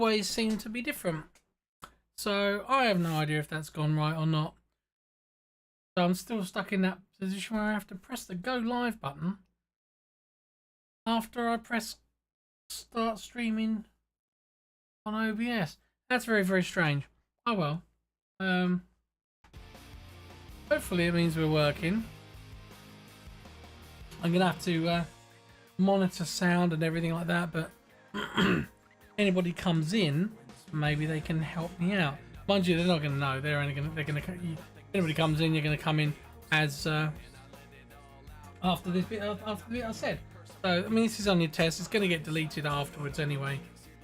always seem to be different. So I have no idea if that's gone right or not. So I'm still stuck in that position where I have to press the go live button after I press start streaming on OBS. That's very, very strange. Oh well. Hopefully it means we're working. I'm gonna have to monitor sound and everything like that, but anybody comes in, maybe they can help me out. Mind you, they're not gonna know. They're gonna. Anybody comes in, you're gonna come in as after this bit. After the bit I said. So I mean, this is on your test. It's gonna get deleted afterwards anyway.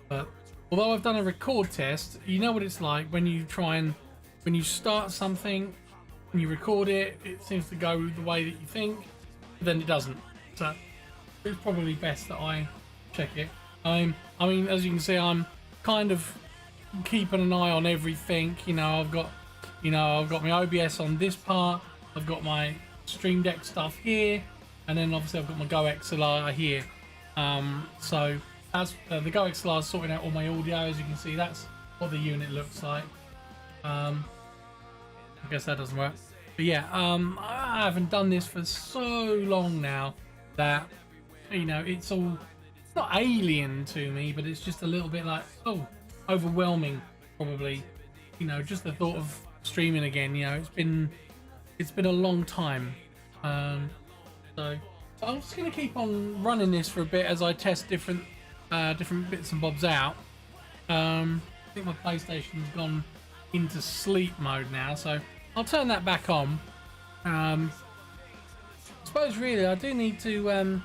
But although I've done a record test, you know what it's like when you when you start something and you record it. It seems to go the way that you think, but then it doesn't. So it's probably best that I check it. I mean, as you can see, I'm kind of keeping an eye on everything. I've got my OBS on this part. I've got my Stream Deck stuff here, and then obviously I've got my Go XLR here. So that's the Go XLR is sorting out all my audio. As you can see, that's what the unit looks like. I guess that doesn't work. But yeah, I haven't done this for so long now that it's not alien to me, but it's just a little bit like overwhelming probably. Just the thought of streaming again. It's been a long time. So I'm just gonna keep on running this for a bit as I test different bits and bobs out. I think my PlayStation's gone into sleep mode now, so I'll turn that back on. I suppose really I do need to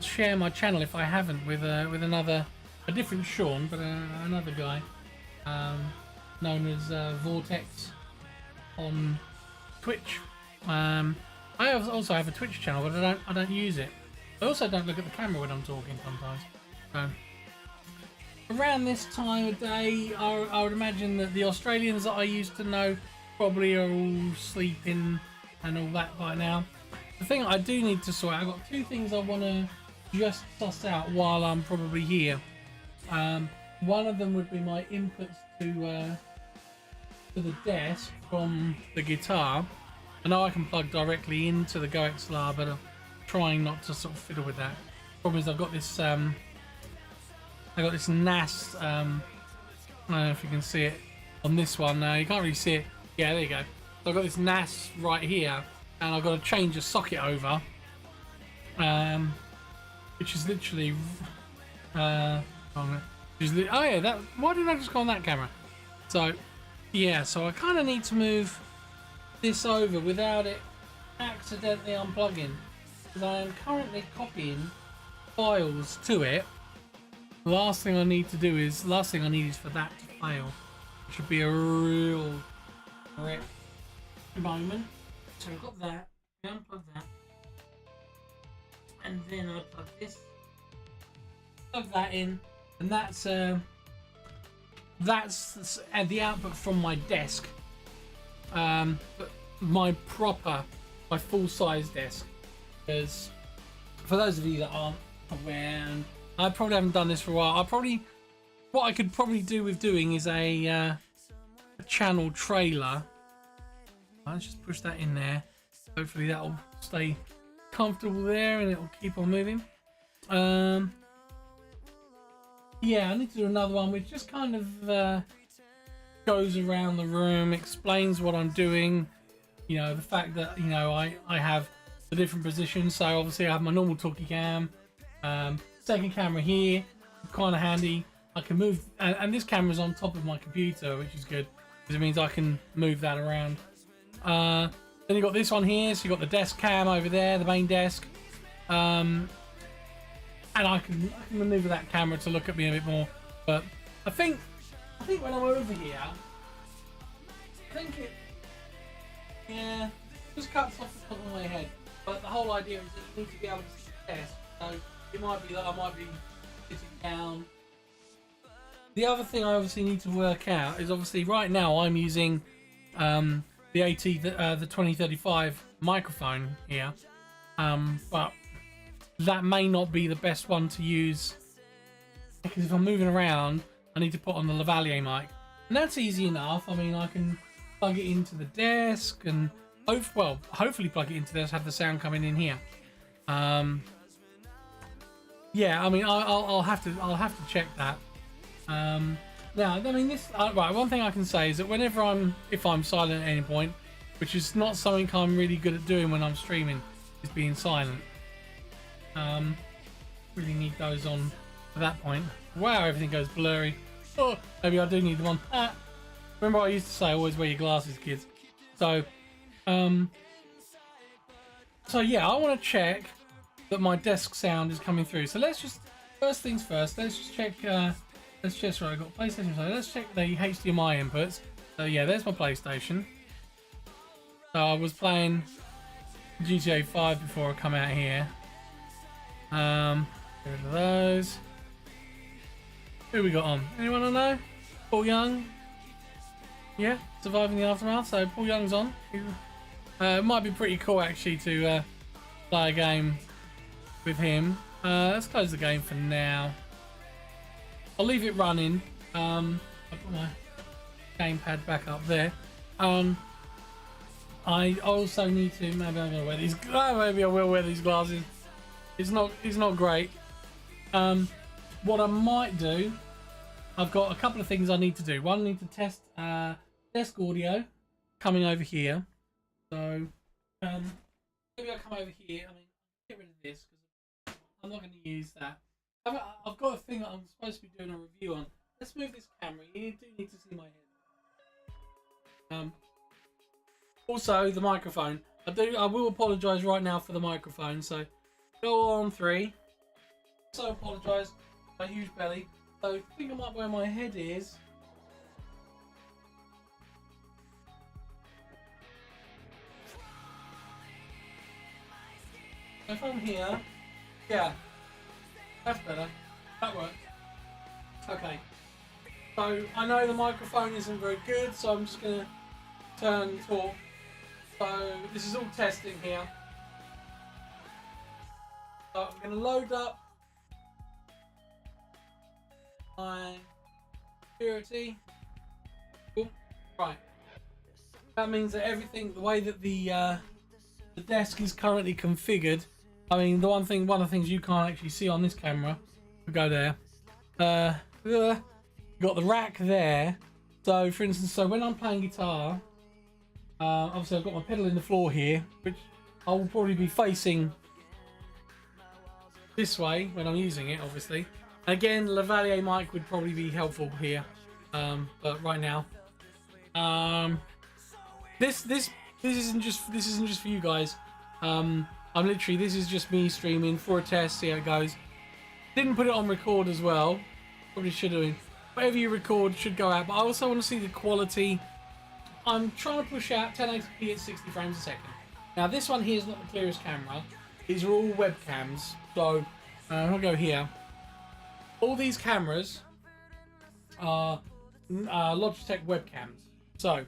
share my channel if I haven't with a different Sean, but another guy known as Vortex on Twitch. I also have a Twitch channel, but I don't use it. I also don't look at the camera when I'm talking sometimes. So around this time of day, I would imagine that the Australians that I used to know probably are all sleeping and all that by now. The thing I do need to sort out, I've got two things I want to just suss out while I'm probably here. One of them would be my inputs to the desk from the guitar. I know I can plug directly into the Go XLR, but I'm trying not to sort of fiddle with that. Problem is I've got this NAS. I don't know if you can see it on this one. You can't really see it. Yeah, there you go. So I've got this NAS right here, and I've got to change a socket over, which is literally oh yeah, that. Why didn't I just go on that camera? So yeah, so I kind of need to move this over without it accidentally unplugging, because I am currently copying files to it. The last thing I need is for that to fail. It should be a real rip moment. So I've got that, I unplug that, and then I plug this, plug that in, and that's the output from my desk. But my full-size desk. Because for those of you that aren't aware, and I probably haven't done this for a while, what I could probably do with doing is a channel trailer. Let's just push that in there. Hopefully that'll stay comfortable there and it'll keep on moving. Yeah, I need to do another one which just kind of goes around the room, explains what I'm doing. The fact that I have the different positions. So obviously I have my normal talkie cam, second camera here, kind of handy. I can move, and this camera's on top of my computer, which is good because it means I can move that around. Then you got this one here, so you got the desk cam over there, the main desk, and I can maneuver that camera to look at me a bit more. But I think when I'm over here, just cuts off the top of my head. But the whole idea is that you need to be able to see the desk. So it might be that I might be sitting down. The other thing I obviously need to work out is obviously right now I'm using the the 2035 microphone here, but that may not be the best one to use because if I'm moving around, I need to put on the lavalier mic, and that's easy enough. I mean, I can plug it into the desk and hopefully plug it into this, have the sound coming in here. Yeah, I mean, I'll have to check that. Now, I mean, this right. One thing I can say is that if I'm silent at any point, which is not something I'm really good at doing when I'm streaming, is being silent. Really need those on at that point. Wow, everything goes blurry. Oh, maybe I do need them on. Remember I used to say, always wear your glasses, kids. So, yeah, I want to check that my desk sound is coming through. So let's just, first things first, let's just check, right, I've got PlayStation, so let's check the HDMI inputs. So yeah, there's my PlayStation. So I was playing GTA 5 before I come out here. Get rid of those. Who we got on? Anyone I know? Paul Young. Yeah, Surviving the Aftermath. So Paul Young's on. It might be pretty cool actually to play a game with him. Let's close the game for now. I'll leave it running. I'll put my gamepad back up there. I also need to. Maybe I'm gonna wear these. Maybe I will wear these glasses. It's not great. What I might do, I've got a couple of things I need to do. One, I need to test desk audio coming over here. So maybe I'll come over here. I mean, get rid of this because I'm not going to use that. I've got a thing that I'm supposed to be doing a review on. Let's move this camera. You do need to see my head. Also, the microphone. I will apologise right now for the microphone. So go on 3. So apologise. My huge belly. So I think I might where my head is. If I'm here, yeah, that's better. That works. Okay. So I know the microphone isn't very good, so I'm just gonna turn talk. So this is all testing here. So I'm gonna load up my security. Cool. Right. That means that everything, the way that the desk is currently configured. I mean, one of the things you can't actually see on this camera. We'll go there. You got the rack there. So, for instance, when I'm playing guitar, obviously I've got my pedal in the floor here, which I will probably be facing this way when I'm using it, obviously. Again, lavalier mic would probably be helpful here, but right now, this isn't just for you guys. This is just me streaming for a test, see how it goes. Didn't put it on record as well. Probably should have. Whatever you record should go out, but I also want to see the quality. I'm trying to push out 1080p at 60 frames a second. Now this one here is not the clearest camera. These are all webcams. So I'll go here. All these cameras are Logitech webcams. So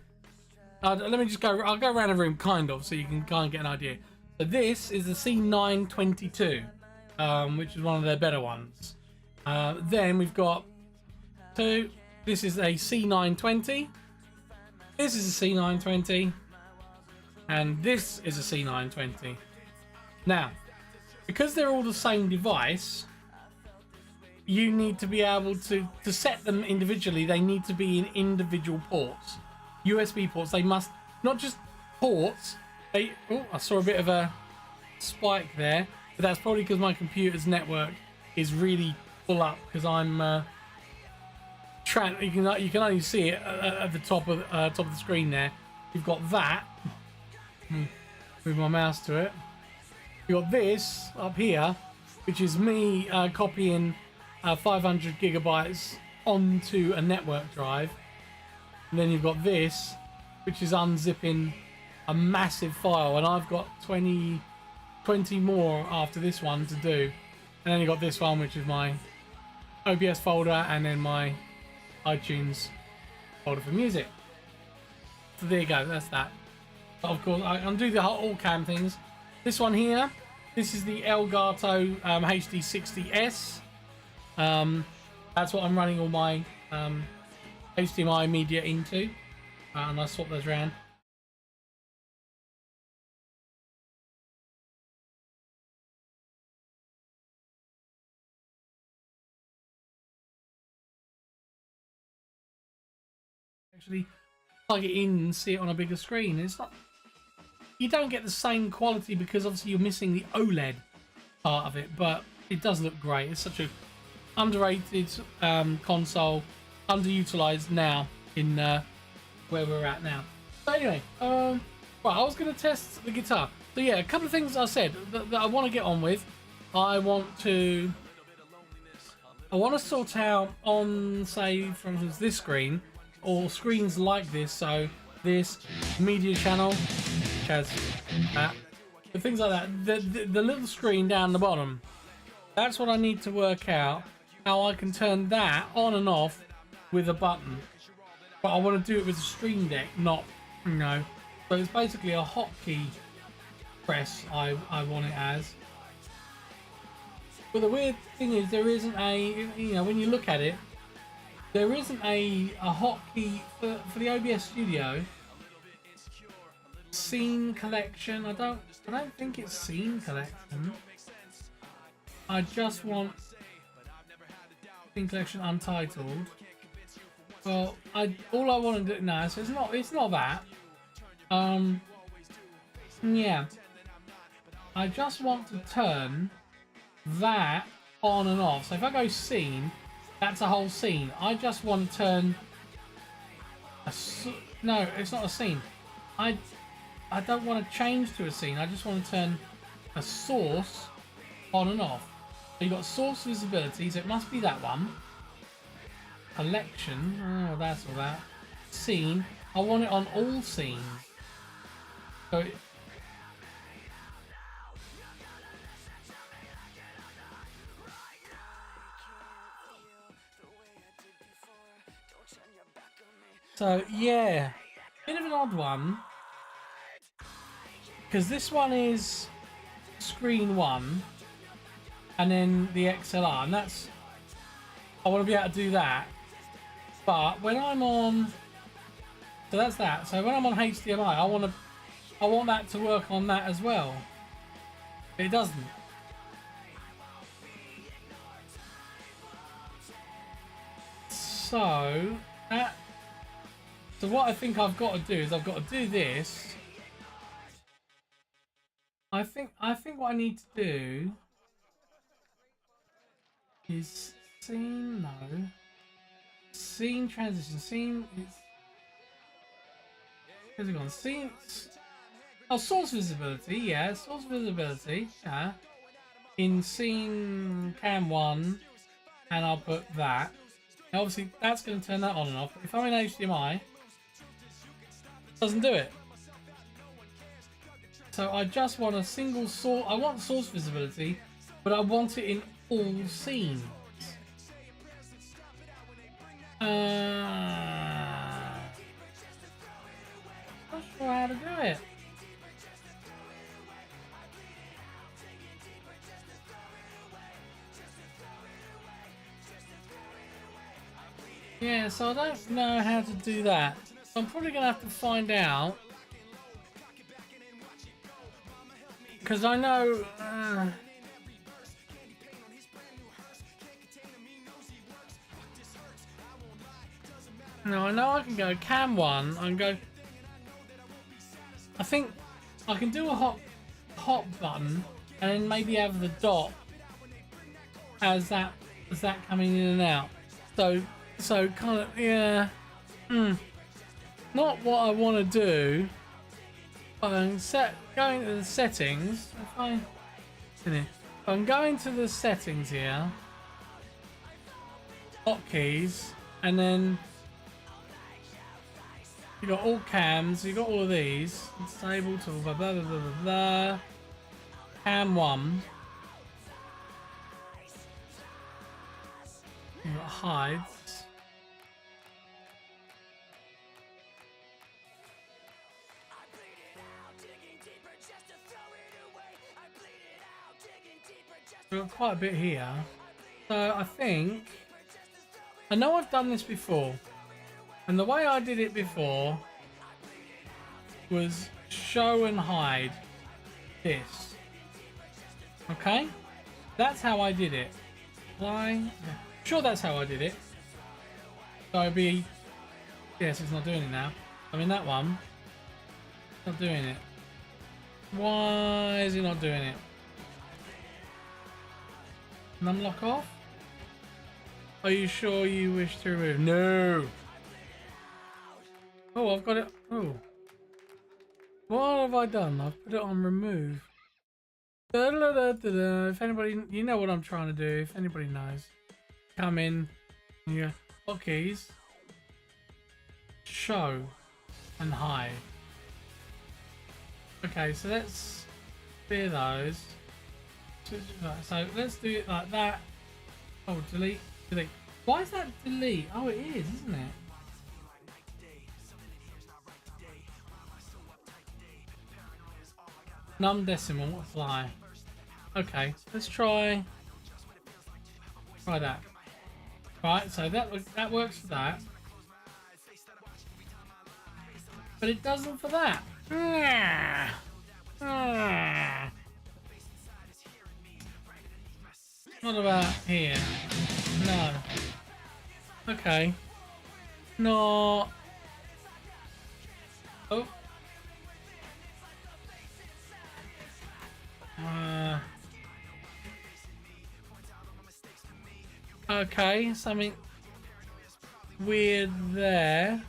let me just go. I'll go around the room kind of, so you can kind of get an idea. So this is the C922, which is one of their better ones. Then we've got two. This is a C920. This is a C920, and this is a C920. Now, because they're all the same device, you need to be able to set them individually. They need to be in individual ports, USB ports. They must not just ports. I saw a bit of a spike there, but that's probably because my computer's network is really full up because I'm you can only see it at the top of the screen there. You've got that. Move my mouse to it. You've got this up here, which is me copying 500 gigabytes onto a network drive, and then you've got this, which is unzipping a massive file, and I've got 20 more after this one to do. And then you've got this one, which is my OBS folder, and then my iTunes folder for music. So there you go, that's that. But of course, I'll do the all cam things. This one here, this is the Elgato HD60S. That's what I'm running all my HDMI media into, and I swap those around. Actually plug it in and see it on a bigger screen. It's not, you don't get the same quality because obviously you're missing the OLED part of it, but it does look great. It's such a underrated console, underutilized now in where we're at now. So anyway, right, I was going to test the guitar. So yeah, a couple of things I said that I want to get on with. I want to sort out on, say, for instance, this screen or screens like this. So this media channel, which has that, things like that. The little screen down the bottom. That's what I need to work out, how I can turn that on and off with a button. But I want to do it with a Stream Deck, not, you know. So it's basically a hotkey press I want it as. But the weird thing is there isn't a, you know, when you look at it, there isn't a hotkey for the OBS Studio. Scene collection, I don't think it's scene collection. I just want scene collection untitled. Well, all I want to do now, so it's not that. Yeah. I just want to turn that on and off. So if I go scene, that's a whole scene. I just want to turn no, it's not a scene. I don't want to change to a scene. I just want to turn a source on and off. So you've got source visibility, so it must be that one. Collection, oh, that's all that. Scene, I want it on all scenes. So yeah, bit of an odd one, because this one is screen 1 and then the XLR, and that's, I want to be able to do that. But when I'm on, so that's that. So when I'm on HDMI, I want that to work on that as well. But it doesn't. So what I think I've got to do is I've got to do this. I think what I need to do is scene, no. Scene transition. Scene is. Where's it gone? Scene. Oh, source visibility. Yeah, source visibility. Yeah. In scene cam 1, and I'll put that. Now, obviously, that's going to turn that on and off. If I'm in HDMI, it doesn't do it. So I just want a single source. I want source visibility, but I want it in all scenes. Not sure how to do it. Yeah, so I don't know how to do that. So I'm probably going to have to find out. Because I know... no, I know I can go cam 1 and go... I think I can do a hot button and then maybe have the dot as that coming in and out. So kind of, yeah. Not what I want to do. I'm going to the settings. I'm going to the settings here. Hotkeys, and then you got all cams. You got all of these. Disable to blah blah blah blah blah. Cam 1. You got hides. We've got quite a bit here, so I think I know I've done this before, and the way I did it before was show and hide this. Okay? That's how I did it. Why? Sure, that's how I did it. So it'd be... Yes, it's not doing it now. I mean, that one. It's not doing it. Why is it not doing it? Numlock off? Are you sure you wish to remove? No! Oh, I've got it. Oh. What have I done? I've put it on remove. Da, da, da, da, da. If anybody, you know what I'm trying to do. If anybody knows, come in. You go, hotkeys, show, and hide. Okay, so let's clear those. So let's do it like that. Oh, delete, delete. Why is that delete? Oh, it is, isn't it? Num decimal fly. Okay, let's try that. Right, so that works for that, but it doesn't for that. What about here? No. Okay. No. Oh. Okay, something weird there.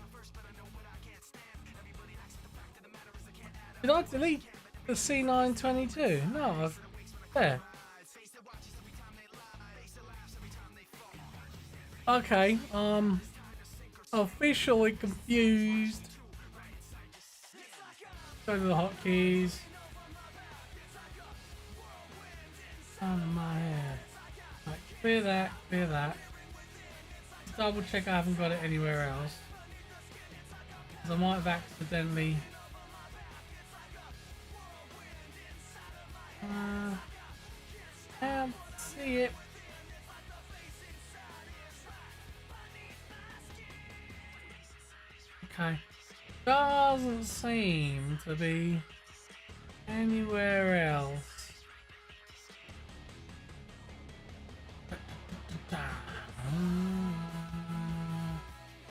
Did I delete the C922? No, there. Okay, officially confused. Go to the hotkeys. Out of my head. Right, clear that, clear that. Just double check I haven't got it anywhere else. Because I might have accidentally... can't see it. Okay. Doesn't seem to be anywhere else.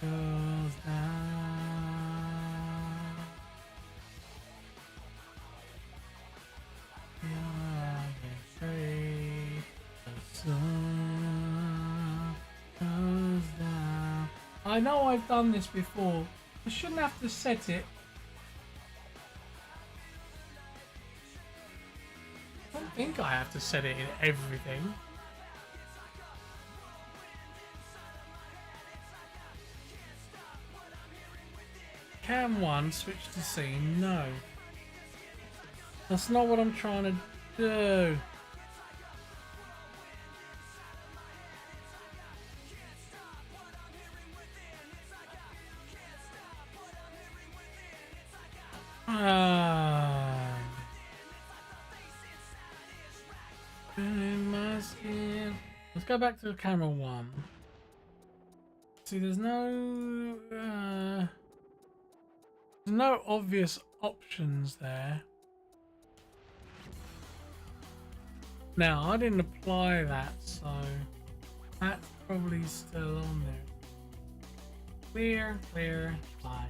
Goes down. I know I've done this before. I shouldn't have to set it. I don't think I have to set it in everything. Cam 1, switch to scene. No. That's not what I'm trying to do. In my skin. Let's go back to camera 1. See, there's no obvious options there. Now, I didn't apply that, so that's probably still on there. Clear, clear, apply.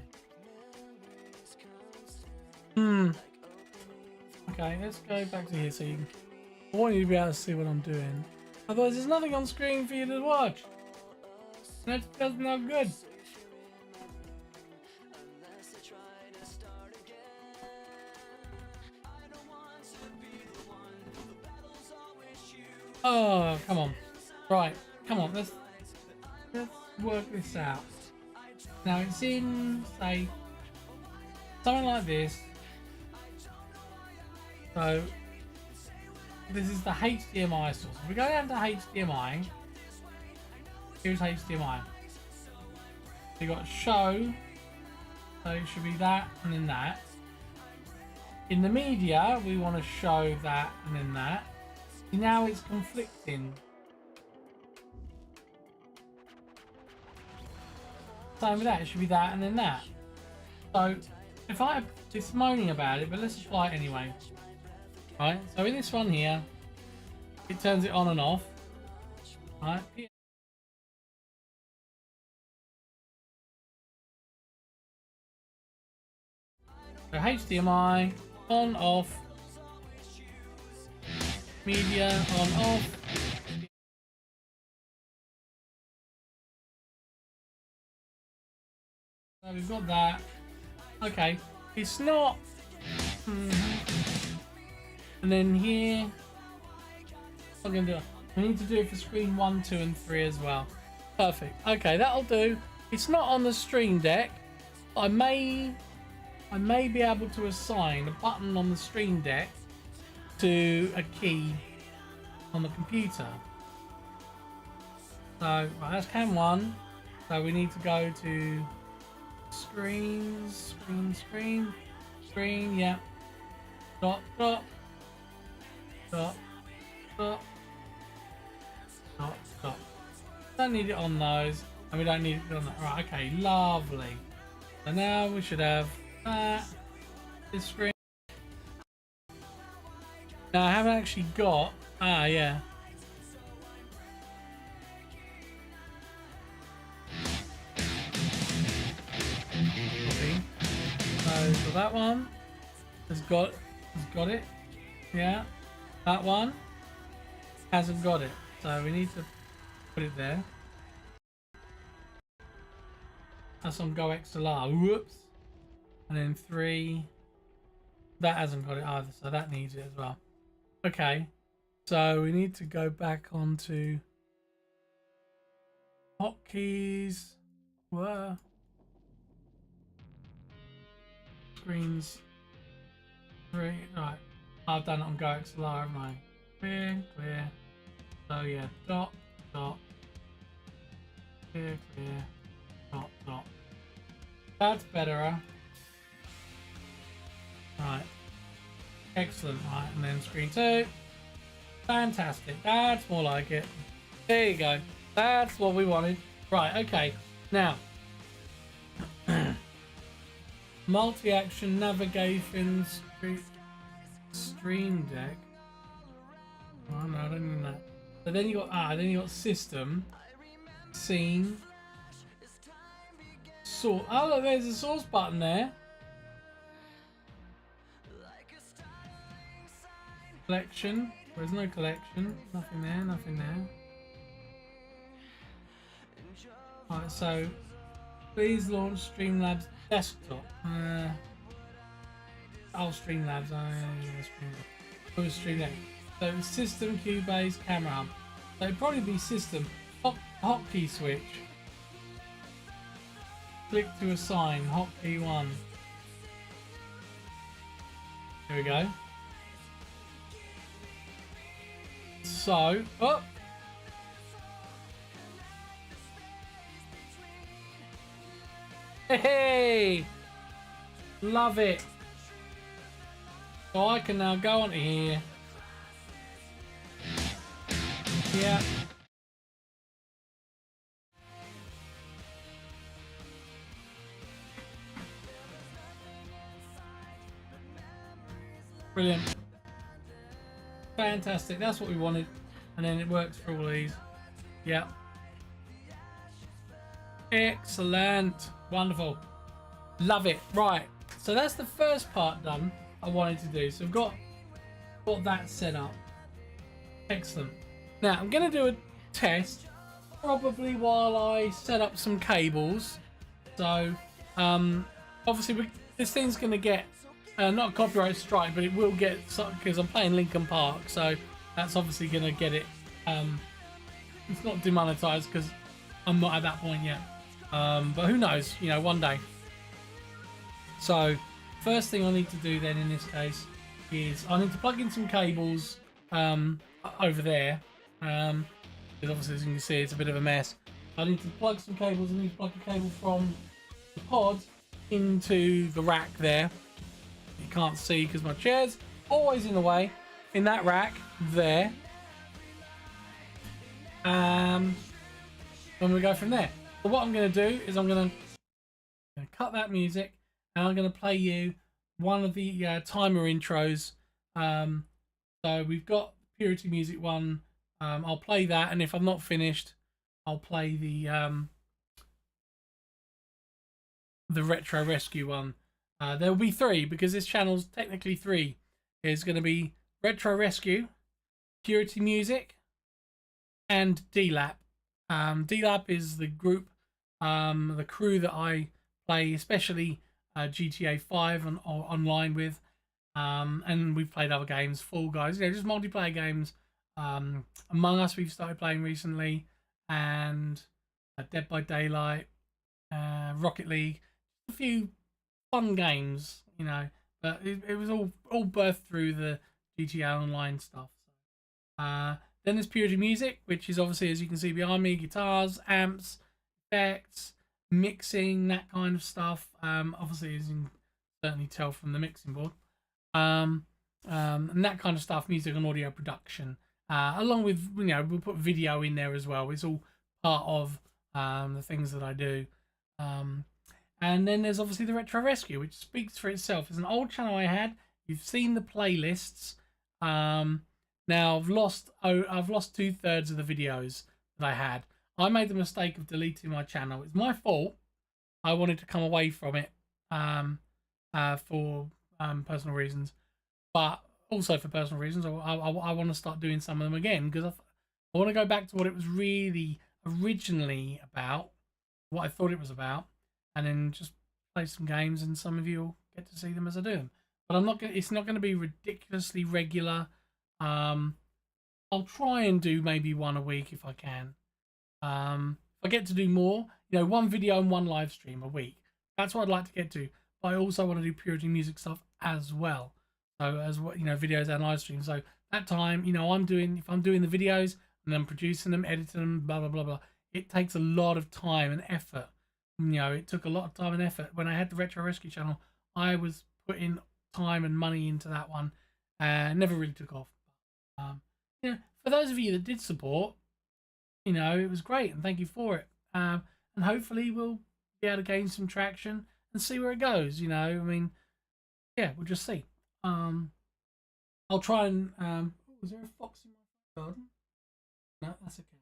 Okay, let's go back to here so you can... I want you to be able to see what I'm doing. Otherwise, there's nothing on screen for you to watch. That's just not good. Oh, come on. Right, come on, let's work this out. Now it's in, say, something like this. So, this is the HDMI source. If we go down to HDMI, here's HDMI. You got show, so it should be that and then that. In the media, we want to show that and then that. Now it's conflicting. Same with that. It should be that and then that. So if it's moaning about it, but let's apply it anyway. Right. So in this one here, it turns it on and off. Right. So HDMI on off. Media on off. So we've got that. Okay, it's not. And then here, I'm gonna do it. We need to do it for screen 1, 2, and 3 as well. Perfect. Okay, that'll do. It's not on the Stream Deck. I may be able to assign a button on the Stream Deck to a key on the computer. So right, that's cam 1. So we need to go to screen, yeah. Dot. Don't need it on those, and we don't need it on that. Right, okay, lovely. So now we should have that. This screen. Now I haven't actually got. Yeah. So that one has got it. Yeah. That one hasn't got it. So we need to put it there. That's on Go XLR. Whoops. And then 3. That hasn't got it either, so that needs it as well. Okay. So we need to go back onto hotkeys. Whoa. Screens 3. Right. I've done it on Go XLR, haven't I? Clear. So yeah, dot. Clear. Dot. That's better, huh? Right. Excellent. Right, and then screen 2. Fantastic. That's more like it. There you go. That's what we wanted. Right, okay. Now, multi-action navigation Stream Deck. Oh no, I don't need that. But then you got system, scene, source. Oh look, there's a source button there. Collection. There's no collection. Nothing there. Alright, so please launch Streamlabs desktop. Streamlabs. Streamlabs. So system, Cubase, camera hub. So it'd probably be system. Hotkey switch. Click to assign. Hotkey 1. Here we go. So, hey, love it. So I can now go onto here. Yeah. Brilliant. Fantastic. That's what we wanted. And then it works for all these. Yeah. Excellent. Wonderful. Love it. Right. So that's the first part done I wanted to do. So we've got that set up. Excellent. Now I'm going to do a test probably while I set up some cables. So obviously this thing's going to get not a copyright strike, but it will get, because I'm playing Linkin Park, so that's obviously going to get it. It's not demonetized because I'm not at that point yet. But who knows, you know, one day. So first thing I need to do then in this case is I need to plug in some cables over there. Because obviously, as you can see, it's a bit of a mess. I need to plug some cables. I need to plug a cable from the pod into the rack there. You can't see because my chair's always in the way. In that rack there. When we go from there. But what I'm going to do is I'm going to I'm going to cut that music, and I'm going to play you one of the timer intros. So we've got Purity Music 1. I'll play that, and if I'm not finished, I'll play the Retro Rescue one. There will be 3 because this channel's technically 3. There's going to be Retro Rescue, Purity Music, and DLAP. DLAP is the group, the crew that I play, especially GTA 5 online with. And we've played other games, Fall Guys, just multiplayer games. Among Us we've started playing recently, and Dead by Daylight, Rocket League, a few fun games, but it was all birthed through the GTA Online stuff. Then there's Purity Music, which is obviously, as you can see behind me, guitars, amps, effects, mixing, that kind of stuff. Obviously, as you can certainly tell from the mixing board. And that kind of stuff, music and audio production. Along with, we'll put video in there as well. It's all part of the things that I do. And then there's obviously the Retro Rescue, which speaks for itself. It's an old channel I had. You've seen the playlists. Now I've lost 2/3 of the videos that I had. I made the mistake of deleting my channel. It's my fault. I wanted to come away from it for personal reasons, but also for personal reasons. I want to start doing some of them again because I want to go back to what it was really originally about, what I thought it was about, and then just play some games, and some of you will get to see them as I do them. But it's not going to be ridiculously regular. I'll try and do maybe one a week if I can. If I get to do more, 1 video and 1 live stream a week. That's what I'd like to get to. But I also want to do Purity Music stuff as well. So as what videos and live streams. So that time, if I'm doing the videos and I'm producing them, editing them, blah blah blah blah, it takes a lot of time and effort. It took a lot of time and effort. When I had the Retro Rescue channel, I was putting time and money into that one, and never really took off. For those of you that did support, it was great, and thank you for it. And hopefully we'll be able to gain some traction and see where it goes. We'll just see. I'll try and was there a fox in my garden? No, that's a cat.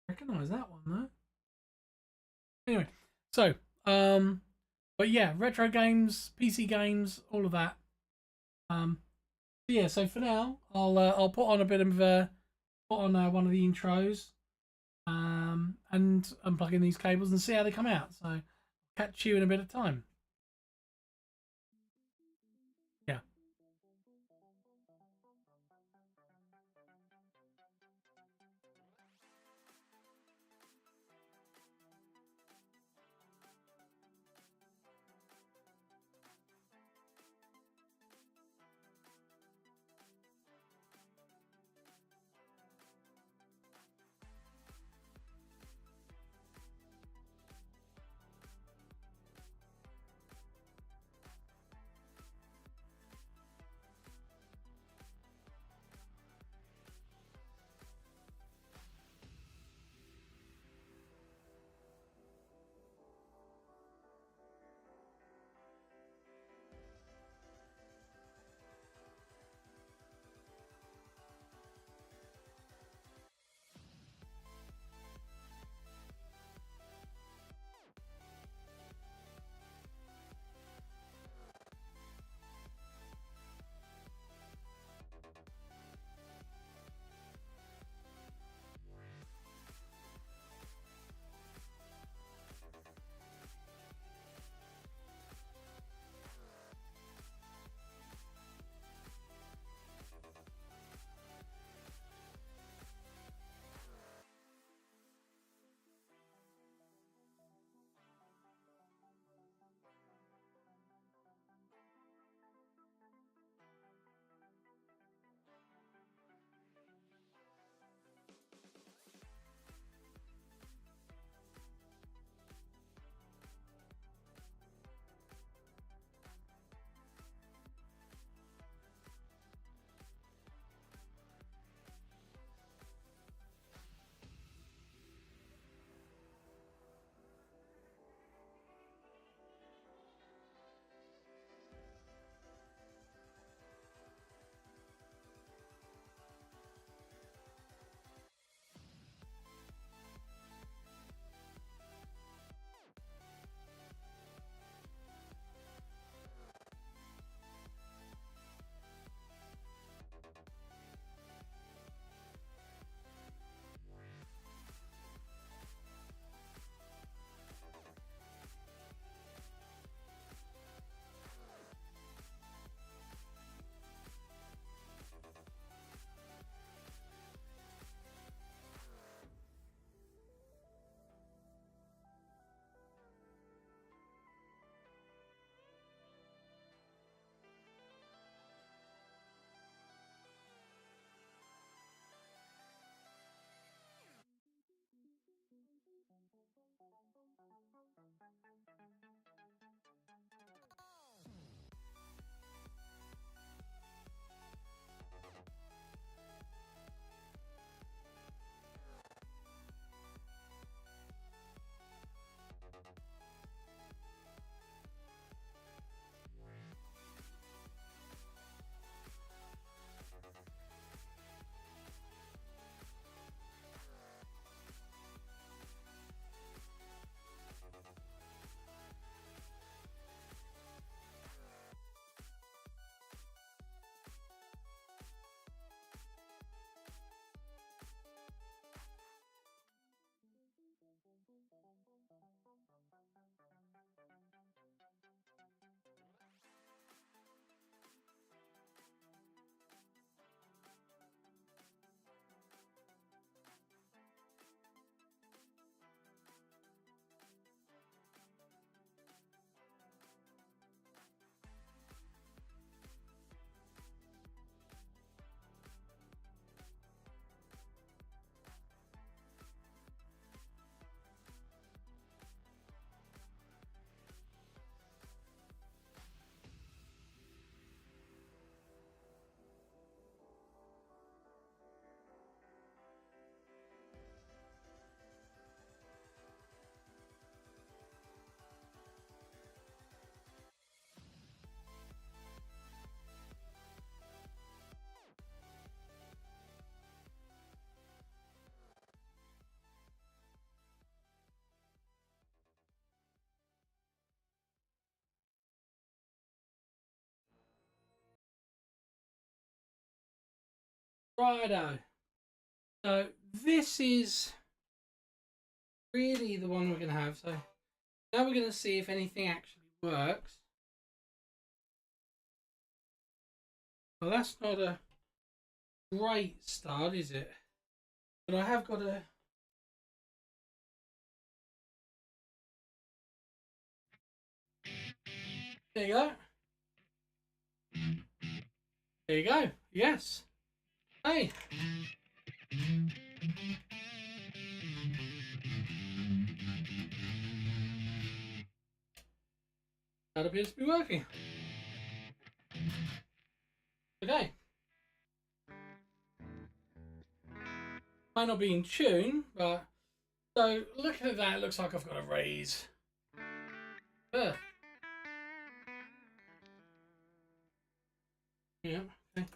Recognize that one though. Anyway, so but yeah, retro games, PC games, all of that. Yeah, so for now, I'll put on a bit of one of the intros, and unplug in these cables and see how they come out. So catch you in a bit of time. Yeah. Righto. So this is really the one we're going to have. So now we're going to see if anything actually works. Well, that's not a great start, is it? But I have got a... There you go. There you go. Yes. Hey. That appears to be working. Okay. Might not be in tune, but... So, looking at that, it looks like I've got a raise. Yeah. Yeah, okay.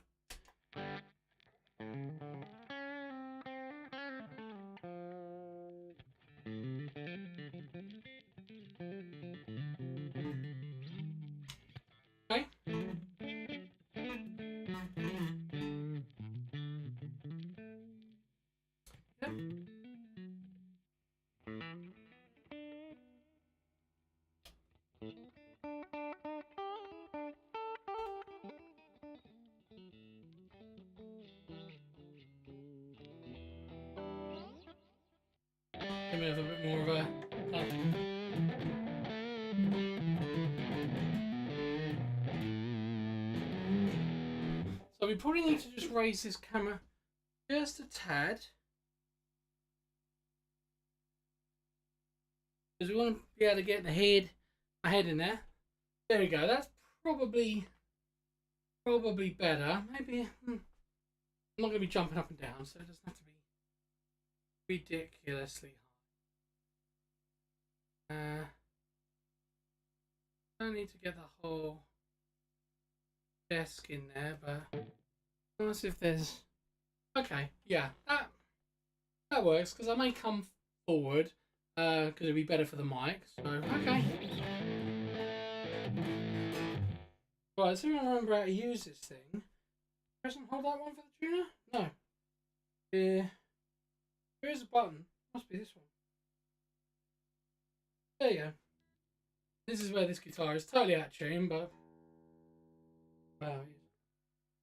Okay. Yep. Give me a bit more of a... So we probably need to just raise this camera just a tad. Because we want to be able to get my head in there. There we go. That's probably better. Maybe I'm not going to be jumping up and down, so it doesn't have to be ridiculously high. I don't need to get the whole desk in there, but let's see if there's... Okay, yeah, that works, because I may come forward, because it'll be better for the mic, so, okay. Right, so I remember how to use this thing. Press and hold that one for the tuner? No. Here's a button. Must be this one. There you go. This is where this guitar is totally out of tune, but... Wow.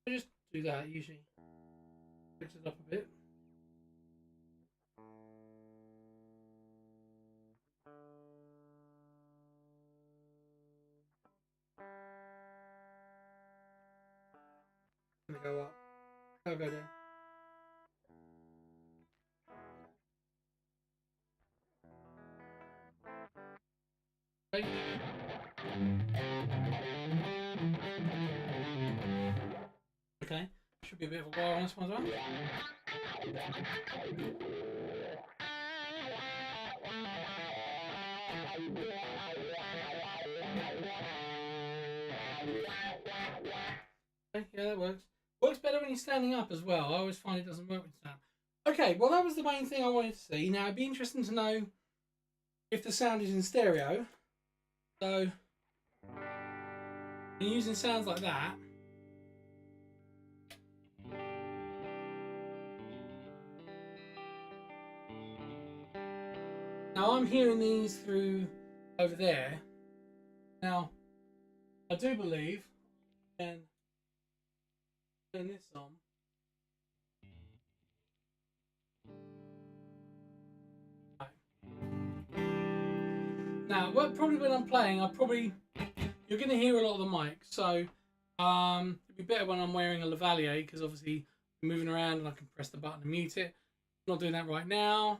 I just do that, usually. Fix it up a bit. I'm gonna go up. I'll go down. Okay. Okay. Should be a bit of a while on this one as well. Okay, yeah, that works. Works better when you're standing up as well. I always find it doesn't work when you stand up. Okay, well that was the main thing I wanted to see. Now it'd be interesting to know if the sound is in stereo. So, when using sounds like that, now I'm hearing these through over there. Now, I do believe, and turn this on. Now, probably when I'm playing, you're going to hear a lot of the mic. So, it'd be better when I'm wearing a lavalier because obviously I'm moving around and I can press the button and mute it. I'm not doing that right now,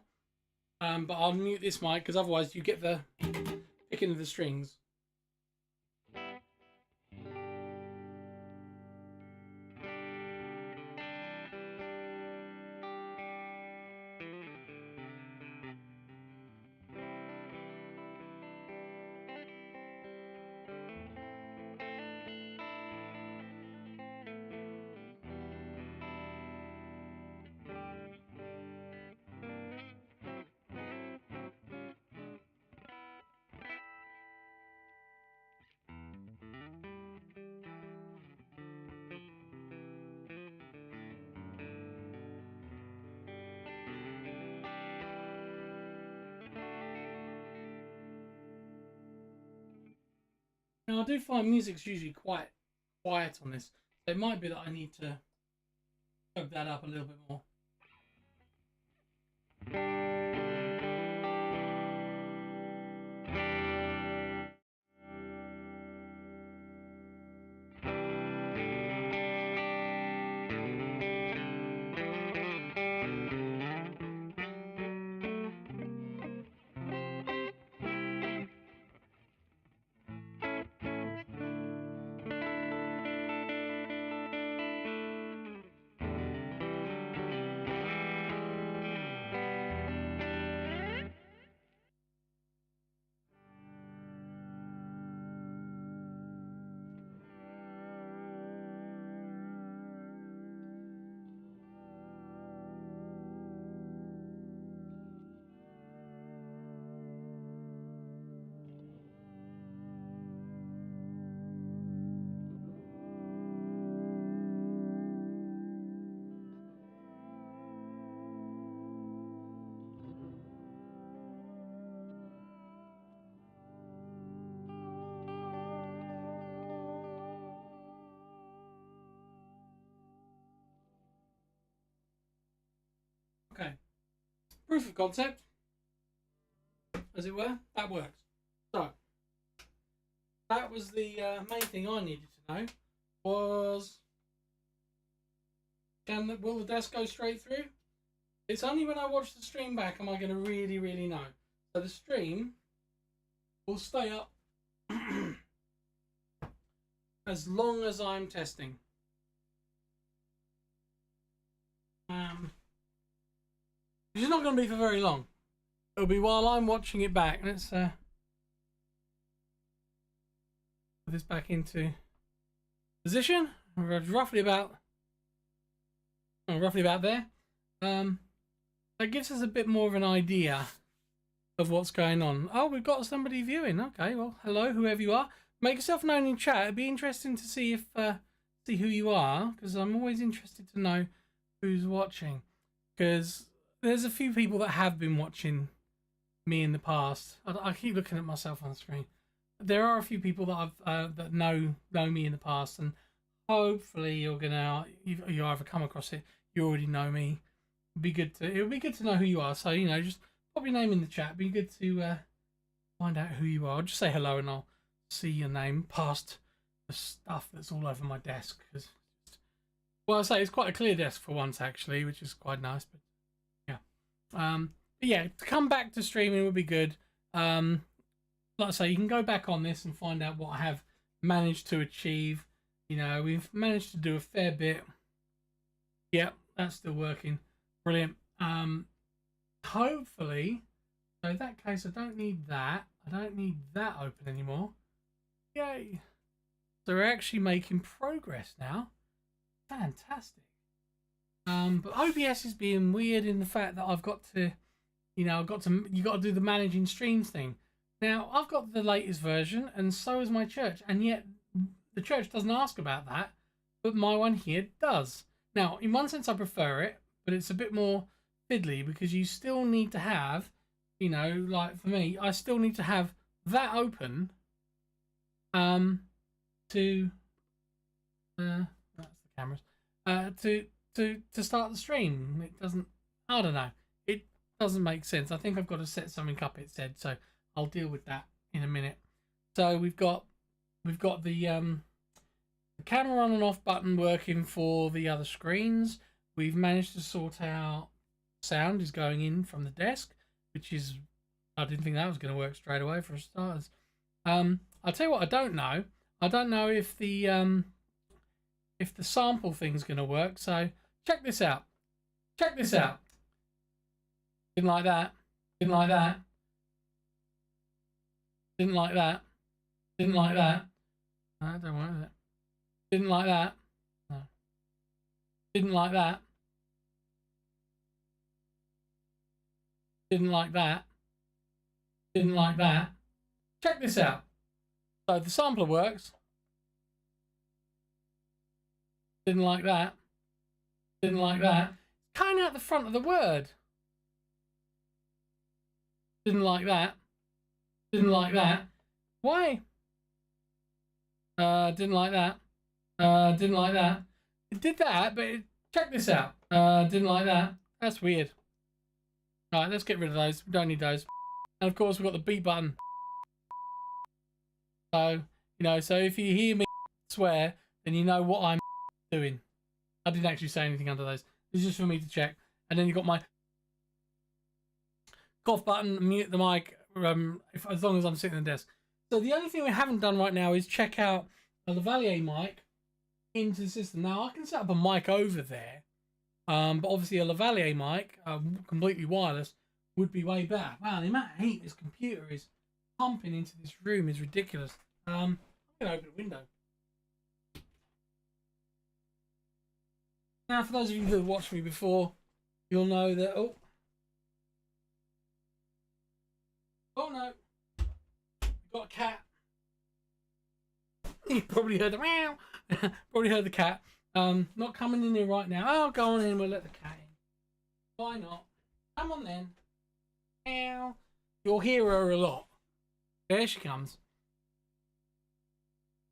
but I'll mute this mic because otherwise you get the picking of the strings. Now I do find music's usually quite quiet on this, so it might be that I need to chug that up a little bit more. Okay, proof of concept, as it were, that works. So that was the main thing I needed to know. Was will the desk go straight through? It's only when I watch the stream back am I going to really know. So the stream will stay up as long as I'm testing. It's not going to be for very long. It'll be while I'm watching it back. Let's put this back into position. Roughly about there. That gives us a bit more of an idea of what's going on. Oh, we've got somebody viewing. Okay, well, hello, whoever you are. Make yourself known in chat. It'd be interesting to see if see who you are, because I'm always interested to know who's watching. Because there's a few people that have been watching me in the past. I keep looking at myself on the screen. There are a few people that I've that know me in the past, and hopefully you either come across it, you already know me. It'll be good to know who you are. So just pop your name in the chat. It'd be good to find out who you are. I'll just say hello, and I'll see your name past the stuff that's all over my desk. Cause I say it's quite a clear desk for once, actually, which is quite nice. But yeah, to come back to streaming would be good. Like I say, you can go back on this and find out what I have managed to achieve. We've managed to do a fair bit. Yep, that's still working. Brilliant. Hopefully, so in that case, I don't need that. I don't need that open anymore. Yay. So we're actually making progress now. Fantastic. But OBS is being weird in the fact that I've got to, you got to do the managing streams thing. Now, I've got the latest version, and so is my church, and yet the church doesn't ask about that, but my one here does. Now, in one sense, I prefer it, but it's a bit more fiddly because you still need to have, like for me, I still need to have that open to that's the cameras to start the stream. It doesn't, I don't know, it doesn't make sense. I think I've got to set something up, it said, so I'll deal with that in a minute. So we've got the camera on and off button working for the other screens. We've managed to sort out sound is going in from the desk, which is, I didn't think that was going to work straight away for starters. I'll tell you what I don't know. I don't know if the sample thing's going to work. So check this out. Check this out. Didn't like that. Didn't like that. Didn't like that. Didn't like that. No, I don't want that. Didn't like that. No. Didn't like that. Didn't like that. Didn't like that. Check this out. So the sampler works. Didn't like that. Didn't like that. Kind of at the front of the word. Didn't like that. Didn't like that. Why? Didn't like that. Didn't like that. It did that, but check this out. Didn't like that. That's weird. Alright, let's get rid of those. We don't need those. And of course, we've got the B button. So, so if you hear me swear, then you know what I'm doing. I didn't actually say anything under those. This is just for me to check. And then you've got my cough button, mute the mic, as long as I'm sitting at the desk. So the only thing we haven't done right now is check out a Lavalier mic into the system. Now, I can set up a mic over there. But obviously a Lavalier mic, completely wireless, would be way better. Wow, the amount of heat this computer is pumping into this room is ridiculous. I'm going to open the window. Now, for those of you who have watched me before, you'll know that... Oh no. We've got a cat. You probably heard the meow. Probably heard the cat. Not coming in here right now. Oh, go on in. We'll let the cat in. Why not? Come on then. Meow. You'll hear her a lot. There she comes.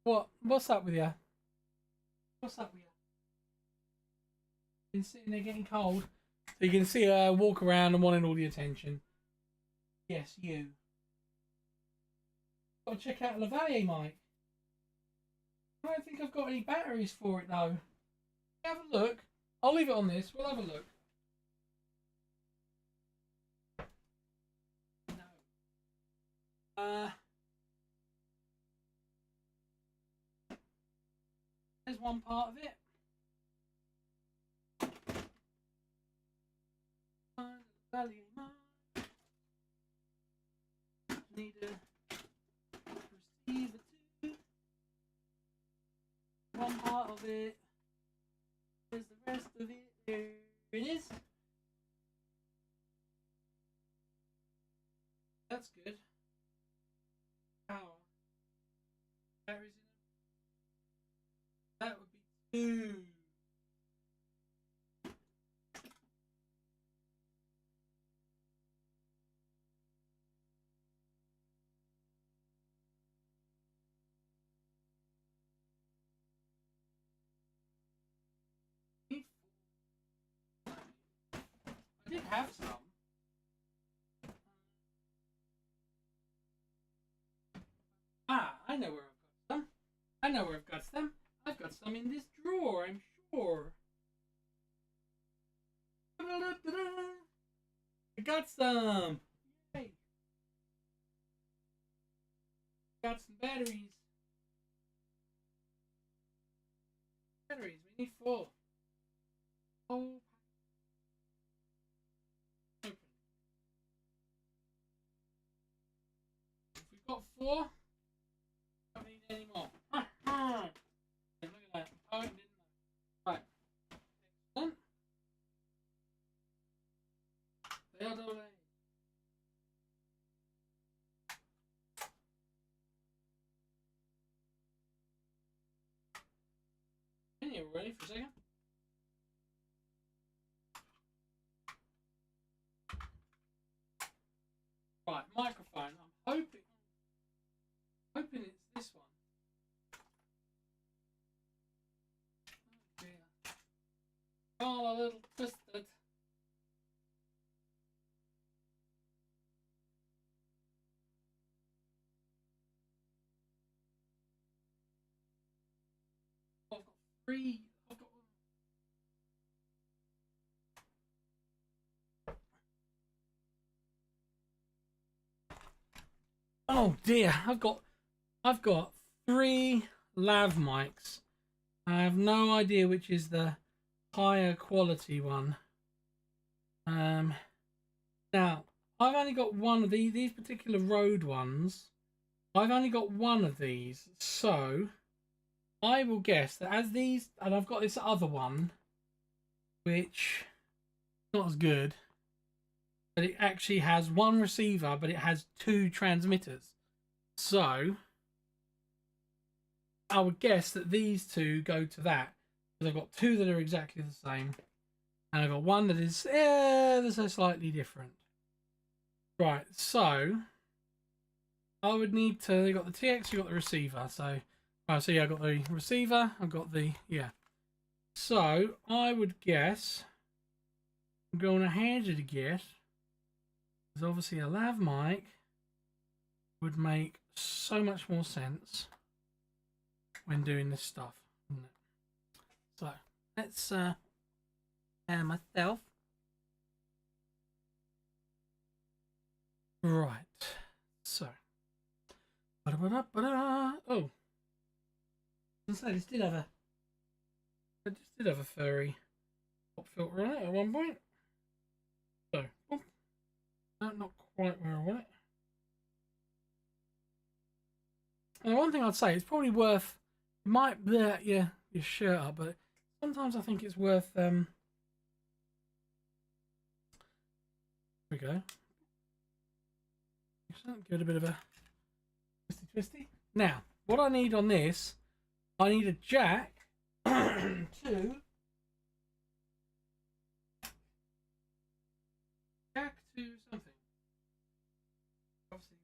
What? What's up with you? What's up with you? Been sitting there getting cold. So you can see her walk around and wanting all the attention. Yes, you. Got to check out Lavalier mic. I don't think I've got any batteries for it though. Have a look. I'll leave it on this. We'll have a look. No. There's one part of it. Need a receiver too. One part of it. There's the rest of it. There it is. That's good. Power. Batteries in it. That would be 2. I did have some. I know where I've got some. I know where I've got some. I've got some in this drawer, I'm sure. I got some. Yay. Got some batteries. Batteries, we need 4. Oh. Open. If we've got 4, don't need any more. Look at that. Oh, didn't know. Right. Excellent. They are delayed. You ready for a second? Right, microphone. I'm hoping it's this one. Oh dear. Oh, a little twisted. I've got 3. I've got... Oh dear, I've got 3 lav mics. I have no idea which is the higher quality one. Now I've only got one of these particular Rode ones. I've only got one of these, so I will guess that as these, and I've got this other one, which is not as good, but it actually has 1 receiver, but it has 2 transmitters. So I would guess that these 2 go to that, because I've got 2 that are exactly the same, and I've got 1 that is that's a slightly different. Right, so I would need to. You got the TX, you got the receiver, so Oh, so yeah, I got the receiver. I've got the yeah. So I would guess I'm going to hazard a guess because obviously a lav mic would make so much more sense when doing this stuff, wouldn't it? So let's air myself. Right. So. Oh. I was gonna say, I just did have a furry pop filter on it at one point. So, oh, no, not quite where I want it. And one thing I'd say, it's probably worth. It might blur your shirt up, but sometimes I think it's worth. Here we go. Give it a bit of a twisty. Now, what I need on this, I need a jack to something. Obviously.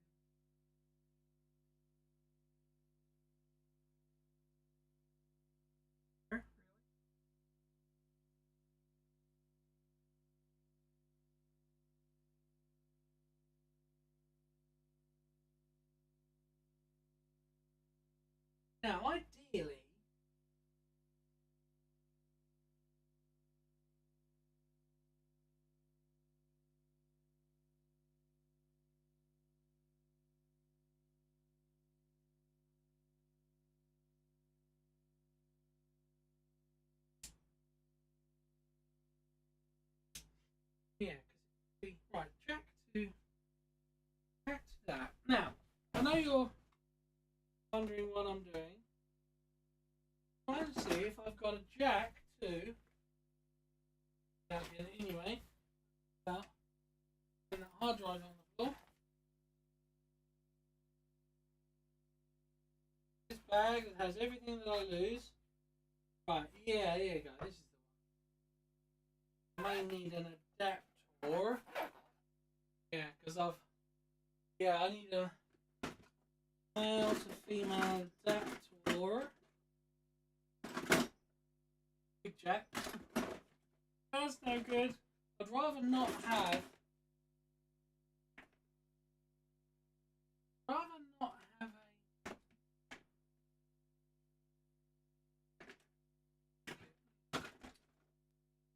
Now, ideally, yeah, because right, jack to that. Now, I know you're wondering what I'm doing. I'm trying to see if I've got a jack to that anyway. Without putting a hard drive on the floor. This bag that has everything that I lose. Right, yeah, here you go. This is the one. I may need an adapter. Yeah, because I need a male to female adapter. Big jack. That's no good. I'd rather not have.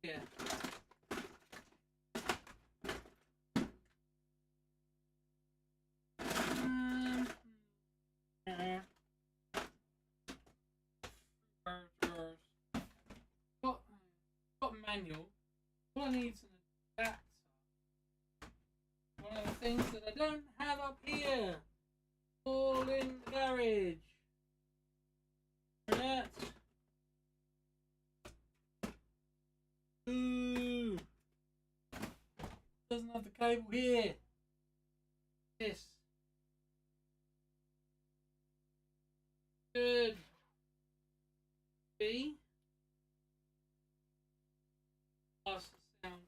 Yeah. Got manual. All I need is an adapter. One of the things that I don't have up here. All in the garage. That. Ooh. Doesn't have the cable here. This. Good. B. Pass the sound.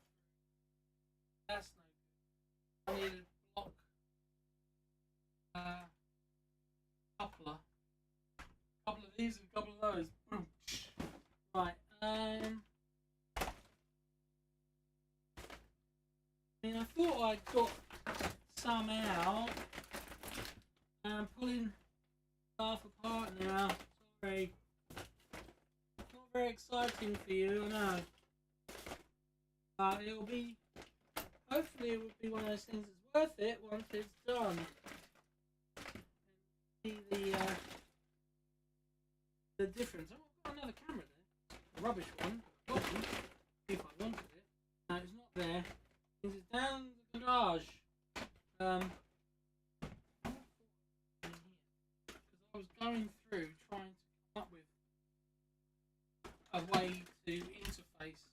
That's no good. I need a block. Coupler. A couple of these and a couple of those. Boom. Right. I mean, I thought I'd got some out. I'm pulling stuff apart now. Sorry. Not very exciting for you, I know. But it'll be. Hopefully, it will be one of those things that's worth it once it's done. And see the difference. Oh, I've got another camera there. A rubbish one. If I wanted it. No, it's not there. It's down the garage. Because I was going through trying to come up with a way to interface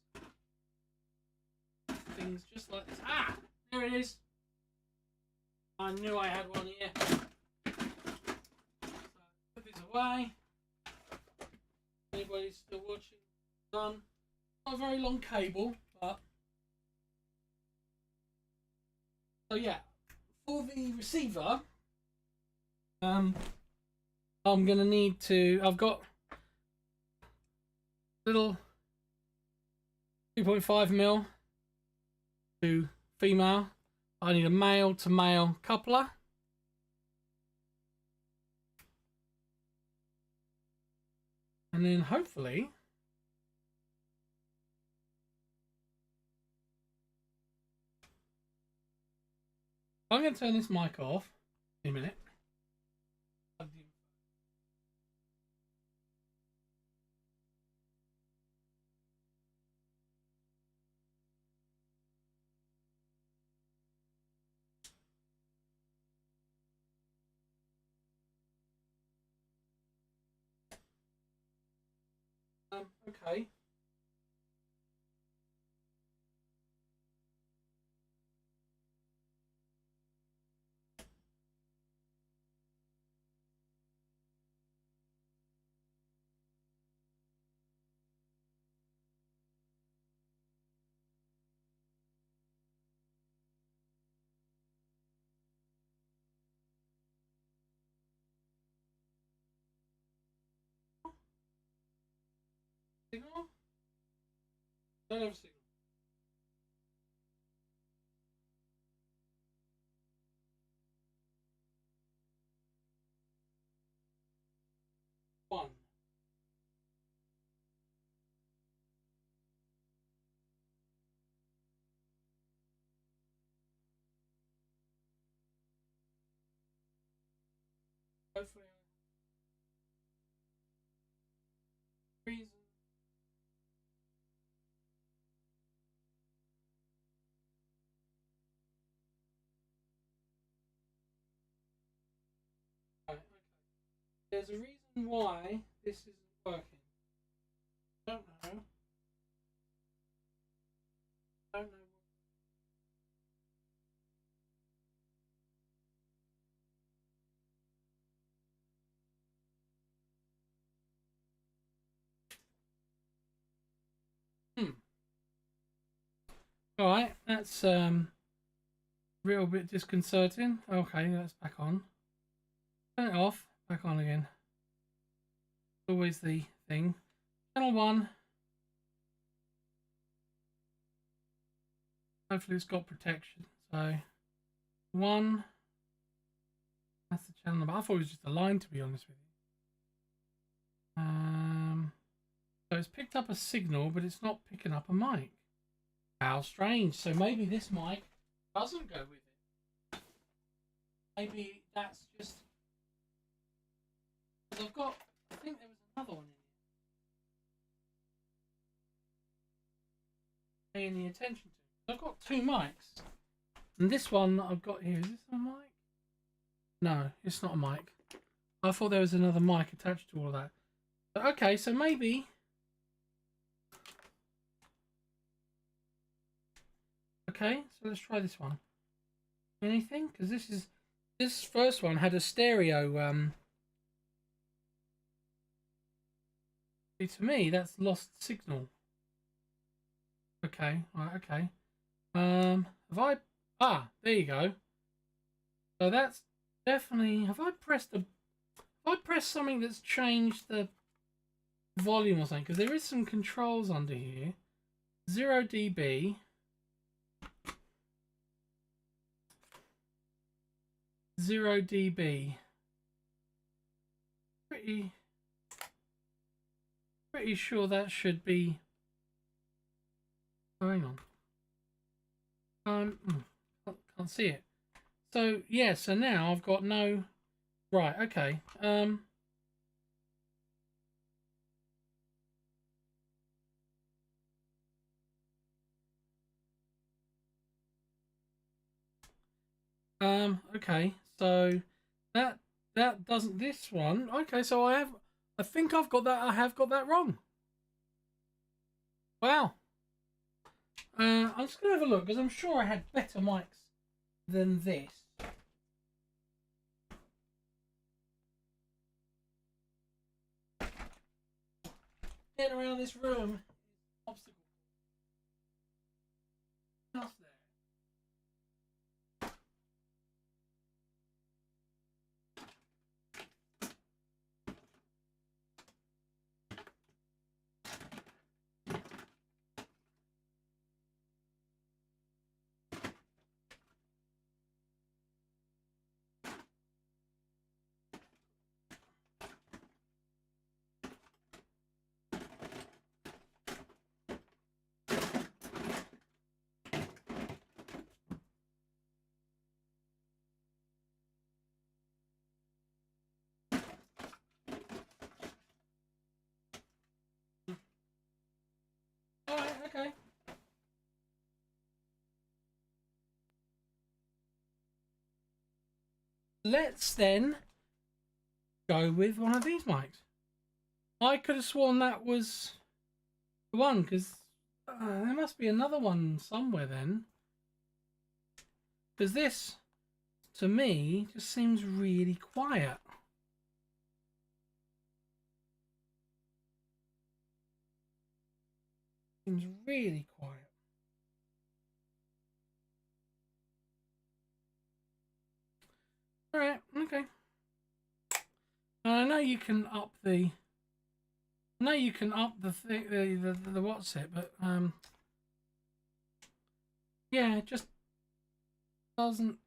things just like this. Ah! There it is! I knew I had one here. So, put this away. Anybody's still watching? Done. Not a very long cable, but. So, yeah. For the receiver, I'm gonna need to. I've got little 2.5mm to female. I need a male to male coupler. And then hopefully I'm going to turn this mic off in a minute. Okay. Signal? Don't have a signal. One. Hopefully, reason. Right, okay. There's a reason why this isn't working. Don't know. Don't know. All right, that's a little bit disconcerting. Okay, that's back on. Turn it off. Back on again. Always the thing. Channel 1. Hopefully it's got protection. So 1. That's the channel number. I thought it was just a line, to be honest with you. So it's picked up a signal, but it's not picking up a mic. How strange. So maybe this mic doesn't go with it. Maybe that's just... Because I've got... I think there was another one in here. Paying the attention to. I've got two mics. And this one that I've got here, is this a mic? No, it's not a mic. I thought there was another mic attached to all of that. But okay, so maybe... Okay, so let's try this one. Anything? Because this first one had a stereo. See, to me, that's lost signal. Okay, right, okay. Have I? Ah, there you go. So that's definitely. Have I pressed something that's changed the volume or something? Because there is some controls under here. 0 dB. 0 dB. Pretty sure that should be. Oh, hang on. Can't see it. So yeah, so now I've got no. Right, okay. Okay, so that doesn't this one. Okay, so I think I've got that. I have got that wrong. Wow. I'm just gonna have a look because I'm sure I had better mics than this. Getting around this room is obstacle. Just there. let's then go with one of these mics. I could have sworn that was the one, because there must be another one somewhere then. Because this, to me, just seems really quiet. Seems really quiet. Alright, okay. I know you can up the... I know you can up the what's it, but yeah, it just doesn't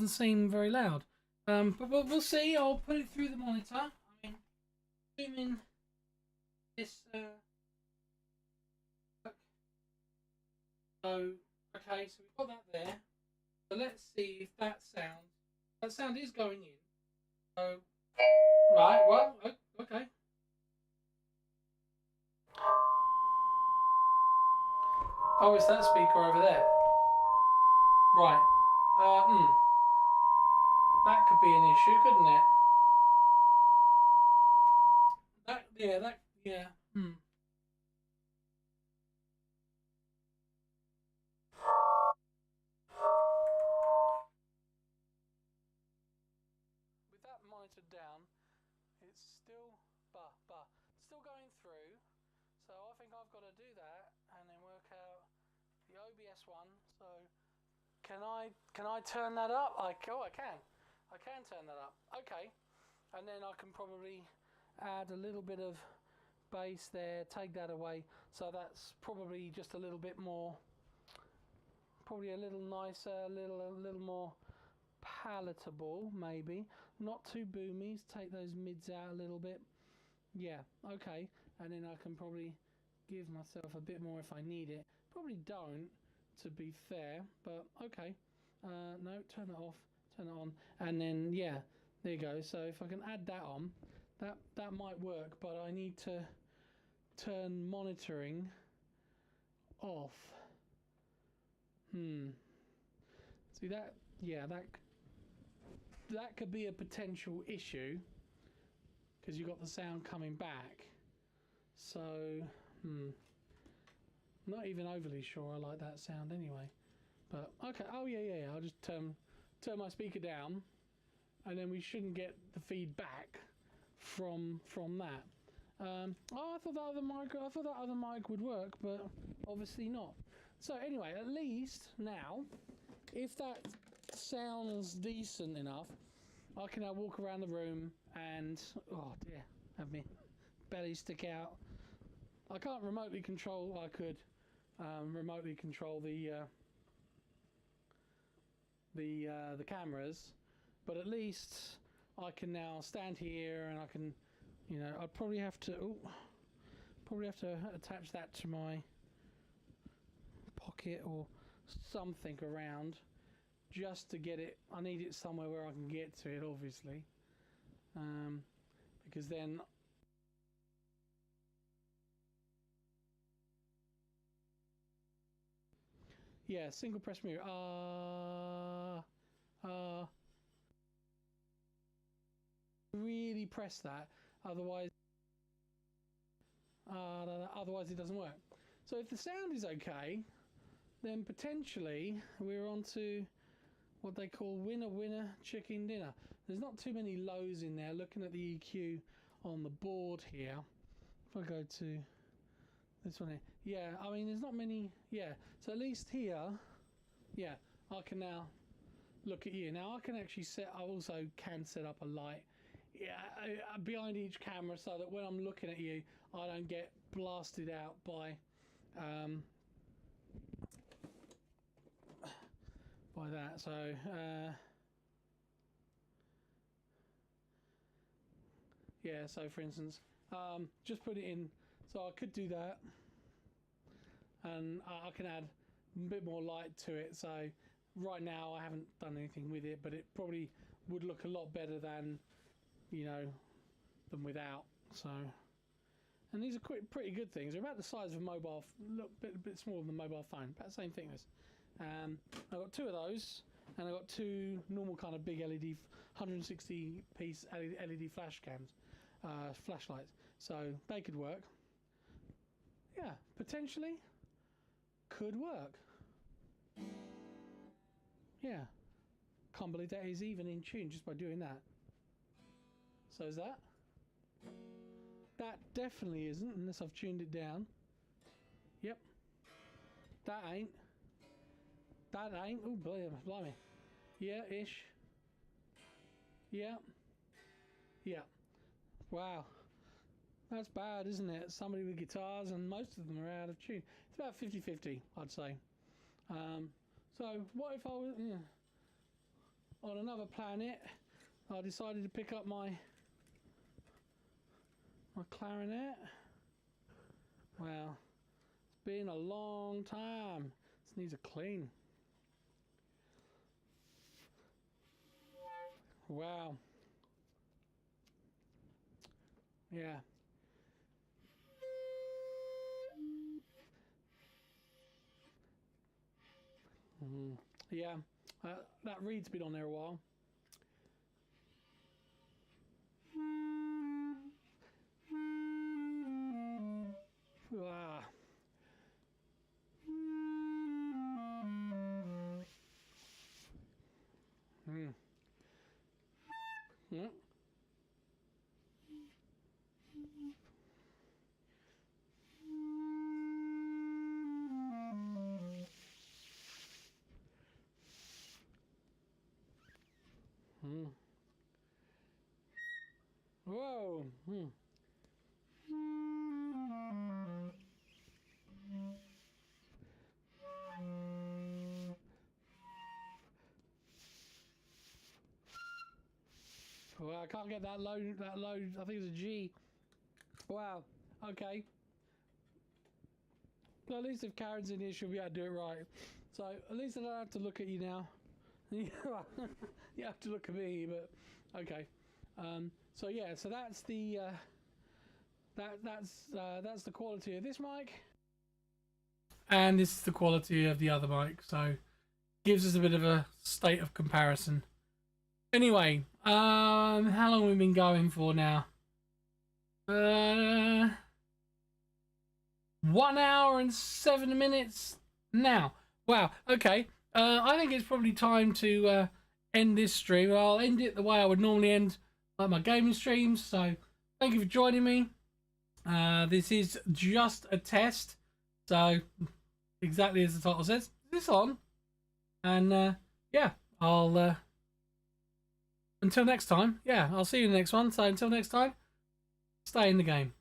seem very loud. But we'll see. I'll put it through the monitor. I mean, zoom in this. So okay, so we've got that there. So let's see if that sound is going in. So right, well, okay. Oh, it's that speaker over there. Right. That could be an issue, couldn't it? Yeah. With that monitor down, it's still going through. So I think I've got to do that and then work out the OBS one. So can I turn that up? I can. I can turn that up. Okay. And then I can probably add a little bit of bass there, take that away. So that's probably just a little bit more, probably a little nicer, a little more palatable, maybe. Not too boomy. Take those mids out a little bit. Yeah, okay. And then I can probably give myself a bit more if I need it. Probably don't, to be fair, but okay. No, turn it off, turn it on, and then yeah, there you go. So if I can add that on, that might work, but I need to turn monitoring off. See that? Yeah, that could be a potential issue because you got the sound coming back. So, not even overly sure I like that sound anyway. But okay. Oh yeah. I'll just turn my speaker down, and then we shouldn't get the feedback from that. I thought that other mic would work, but obviously not. So anyway, at least now, if that sounds decent enough, I can now walk around the room and oh dear, have me belly stick out. I can't remotely control. I could remotely control the cameras, but at least I can now stand here and I can, I'd probably have to attach that to my pocket or something around just to get it. I need it somewhere where I can get to it, obviously, because then yeah, single press mute. Really press that, otherwise it doesn't work. So if the sound is okay, then potentially we're on to what they call winner winner chicken dinner. There's not too many lows in there. Looking at the EQ on the board here, if I go to this one here, yeah, I mean there's not many. Yeah, so at least here, yeah, I can now look at you. Now I can actually I also can set up a light, behind each camera, so that when I'm looking at you, I don't get blasted out by that. So yeah, so for instance, just put it in. So I could do that, and I can add a bit more light to it. So right now I haven't done anything with it, but it probably would look a lot better than than without. So, and these are pretty good things. They're about the size of a mobile, look a bit smaller than a mobile phone, about the same thickness. I've got two of those, and I've got two normal kind of big LED 160 piece LED flash cams, flashlights, so they could work. Yeah, potentially could work. Yeah, can't believe that is even in tune just by doing that. So is that? That definitely isn't, unless I've tuned it down. Yep. That ain't. That ain't. Oh, blimey. Yeah, ish. Yeah. Yeah. Wow. That's bad, isn't it? Somebody with guitars, and most of them are out of tune. It's about 50-50, I'd say. So, what if I was on another planet? I decided to pick up my clarinet. Well, it's been a long time. This needs a clean. Wow. Yeah. Yeah. That reed's been on there a while. Ah. Yeah. Whoa. Well, I can't get that low. I think it's a G. Wow. Okay. Well, at least if Karen's in here, she'll be able to do it right. So at least I don't have to look at you now. You have to look at me, but okay. So yeah, so that's the that's the quality of this mic, and this is the quality of the other mic. So gives us a bit of a state of comparison. Anyway, how long have we been going for now? 1 hour and 7 minutes now. Wow. Okay. I think it's probably time to end this stream. I'll end it the way I would normally end like my gaming streams. So thank you for joining me. This is just a test. So exactly as the title says, this on. And yeah, I'll until next time. Yeah, I'll see you in the next one. So until next time, stay in the game.